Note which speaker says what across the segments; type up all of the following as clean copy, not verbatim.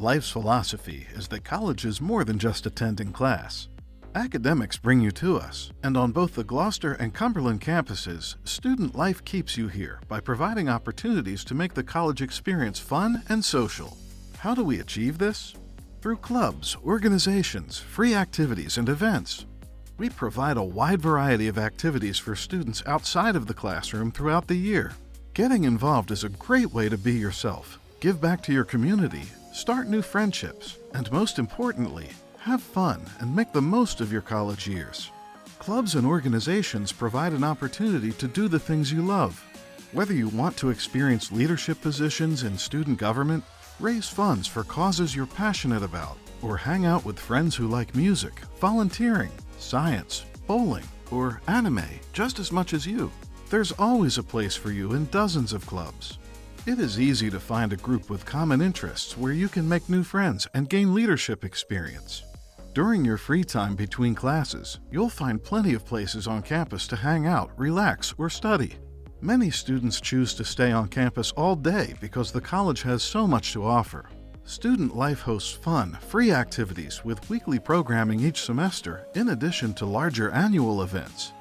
Speaker 1: Student Life's philosophy is that college is more than just attending class. Academics bring you to us, and on both the Gloucester and Cumberland campuses, Student Life keeps you here by providing opportunities to make the college experience fun and social. How do we achieve this? Through clubs, organizations, free activities, and events. We provide a wide variety of activities for students outside of the classroom throughout the year. Getting involved is a great way to be yourself, give back to your community, start new friendships, and most importantly, have fun and make the most of your college years. Clubs and organizations provide an opportunity to do the things you love. Whether you want to experience leadership positions in student government, raise funds for causes you're passionate about, or hang out with friends who like music, volunteering, science, bowling, or anime just as much as you, there's always a place for you in dozens of clubs. It is easy to find a group with common interests where you can make new friends and gain leadership experience. During your free time between classes, you'll find plenty of places on campus to hang out, relax, or study. Many students choose to stay on campus all day because the college has so much to offer. Student Life hosts fun, free activities with weekly programming each semester, in addition to larger annual events.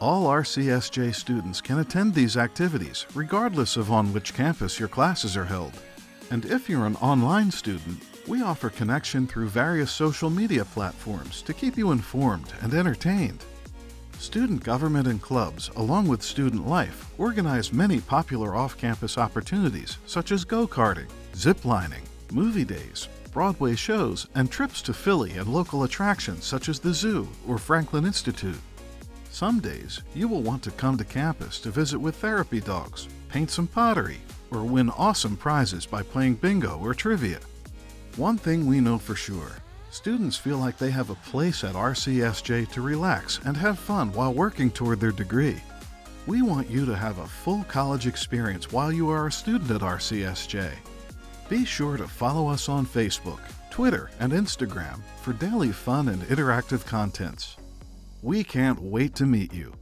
Speaker 1: All RCSJ students can attend these activities, regardless of on which campus your classes are held. And if you're an online student, we offer connection through various social media platforms to keep you informed and entertained. Student government and clubs, along with Student Life, organize many popular off-campus opportunities such as go-karting, zip-lining, movie days, Broadway shows, and trips to Philly and local attractions such as the zoo or Franklin Institute. Some days, you will want to come to campus to visit with therapy dogs, paint some pottery, or win awesome prizes by playing bingo or trivia. One thing we know for sure, students feel like they have a place at RCSJ to relax and have fun while working toward their degree. We want you to have a full college experience while you are a student at RCSJ. Be sure to follow us on Facebook, Twitter, and Instagram for daily fun and interactive contents. We can't wait to meet you.